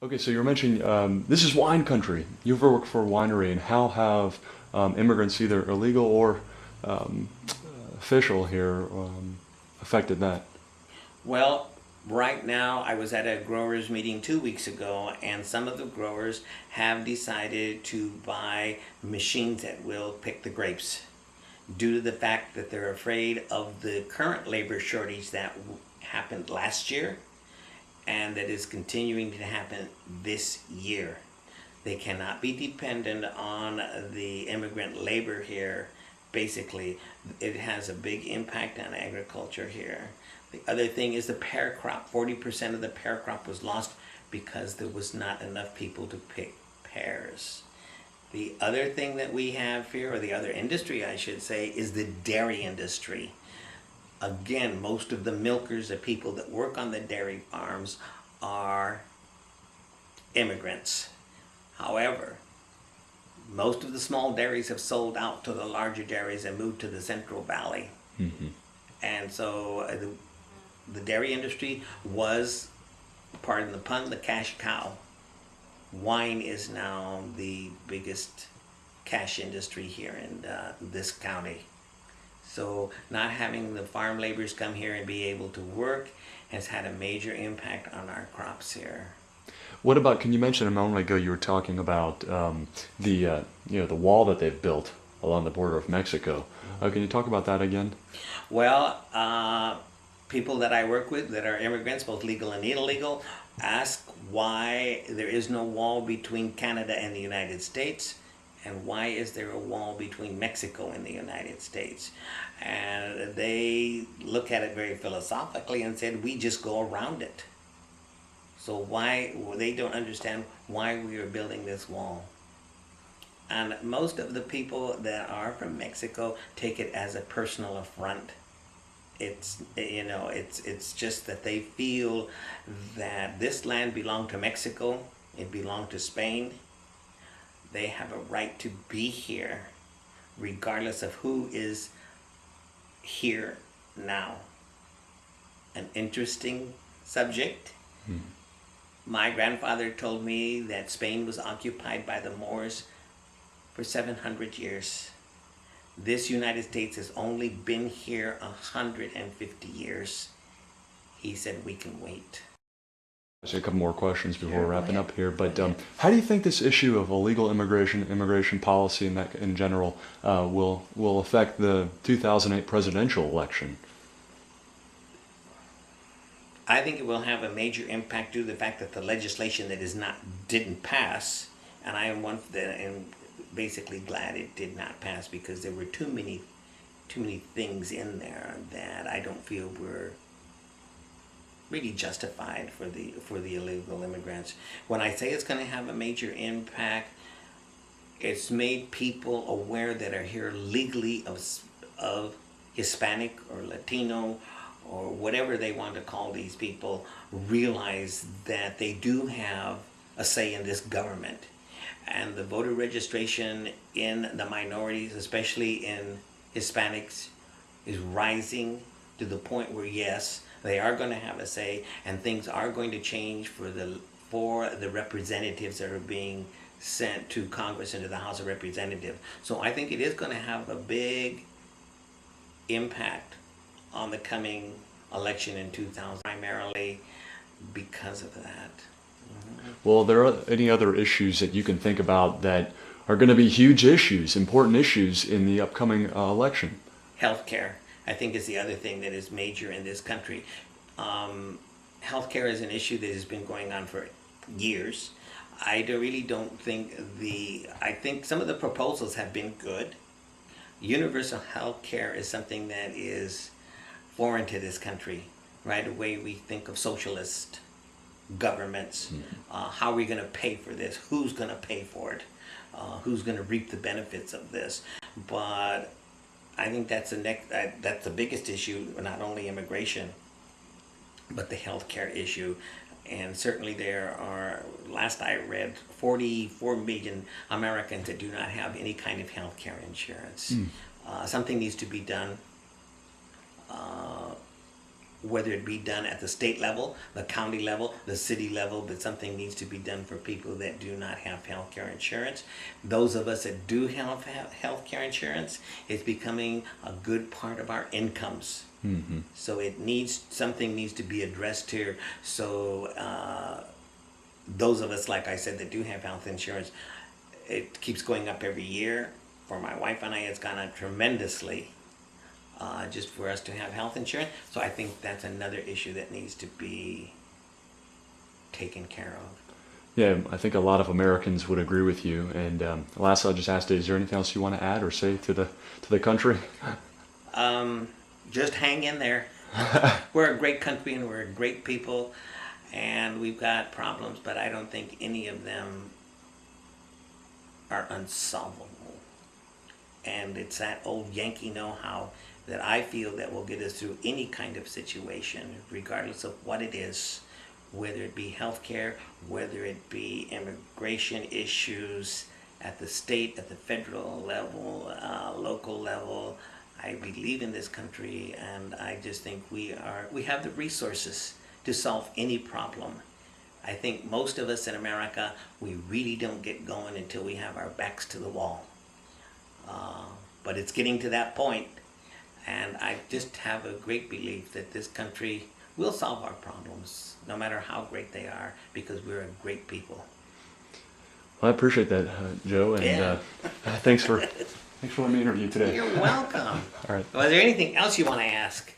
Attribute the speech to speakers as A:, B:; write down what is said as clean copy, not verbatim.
A: Okay, so you were mentioning this is wine country. You've worked for a winery, and how have immigrants, either illegal or um, official here, affected that?
B: Well, right now I was at a growers meeting 2 weeks ago, and some of the growers have decided to buy machines that will pick the grapes due to the fact that they're afraid of the current labor shortage that happened last year and that is continuing to happen this year. They cannot be dependent on the immigrant labor here. Basically, it has a big impact on agriculture here. The other thing is the pear crop. 40% of the pear crop was lost because there was not enough people to pick pears. The other thing that we have here, or the other industry I should say, is the dairy industry. Again, most of the milkers, the people that work on the dairy farms, are immigrants. However, most of the small dairies have sold out to the larger dairies and moved to the Central Valley.
A: Hmm.
B: And so the dairy industry was, pardon the pun, the cash cow. Wine is now the biggest cash industry here in this county. So not having the farm laborers come here and be able to work has had a major impact on our crops here.
A: What about? Can you mention a moment ago you were talking about the wall that they've built along the border of Mexico? Can you talk about that again?
B: Well, people that I work with that are immigrants, both legal and illegal, ask why there is no wall between Canada and the United States, and why is there a wall between Mexico and the United States. And they look at it very philosophically and said, we just go around it. So why, they don't understand why we are building this wall. And most of the people that are from Mexico take it as a personal affront. It's just that they feel that this land belonged to Mexico, it belonged to Spain. They have a right to be here regardless of who is here now. An interesting subject.
A: Hmm.
B: My grandfather told me that Spain was occupied by the Moors for 700 years. This United States has only been here 150 years. He said we can wait.
A: Just a couple more questions before
B: Sure,
A: we're
B: go
A: wrapping
B: ahead.
A: up here.
B: Go
A: But
B: ahead.
A: how do you think this issue of illegal immigration, immigration policy, and that in general, will affect the 2008 presidential election?
B: I think it will have a major impact due to the fact that the legislation that didn't pass, and I am one that am basically glad it did not pass because there were too many things in there that I don't feel were really justified for the illegal immigrants. When I say it's going to have a major impact, it's made people aware that are here legally of Hispanic or Latino or whatever they want to call these people, realize that they do have a say in this government. And the voter registration in the minorities, especially in Hispanics, is rising to the point where yes, they are going to have a say, and things are going to change for the representatives that are being sent to Congress and to the House of Representatives. So I think it is going to have a big impact on the coming election in 2000, primarily because of that.
A: Well, there are any other issues that you can think about that are going to be huge issues, important issues in the upcoming election?
B: Healthcare, I think, is the other thing that is major in this country. Healthcare is an issue that has been going on for years. Really don't think I think some of the proposals have been good. Universal health care is something that is foreign to this country. Right away we think of socialist governments. How are we going to pay for this? Who's going to pay for it? Who's going to reap the benefits of this? But I think that's the biggest issue, not only immigration, but the healthcare issue. And certainly there are, last I read, 44 million Americans that do not have any kind of healthcare insurance.
A: Hmm.
B: Something needs to be done. Uh, whether it be done at the state level, the county level, the city level, but something needs to be done for people that do not have health care insurance. Those of us that do have health care insurance, it's becoming a good part of our incomes. Mm-hmm. So something needs to be addressed here. So those of us, like I said, that do have health insurance, it keeps going up every year. For my wife and I, it's gone up tremendously. Just for us to have health insurance. So I think that's another issue that needs to be taken care of.
A: Yeah, I think a lot of Americans would agree with you. And last, I'll just ask you, is there anything else you want to add or say to the country?
B: Just hang in there. We're a great country and we're great people, and we've got problems, but I don't think any of them are unsolvable. And it's that old Yankee know-how that I feel that will get us through any kind of situation, regardless of what it is, whether it be healthcare, whether it be immigration issues at the state, at the federal level, local level. I believe in this country, and I just think we have the resources to solve any problem. I think most of us in America, we really don't get going until we have our backs to the wall. But it's getting to that point, and I just have a great belief that this country will solve our problems, no matter how great they are, because we're a great people.
A: Well, I appreciate that, Joe, and
B: Yeah.
A: thanks for letting me interview today.
B: You're welcome.
A: All right.
B: Was there anything else you want to ask?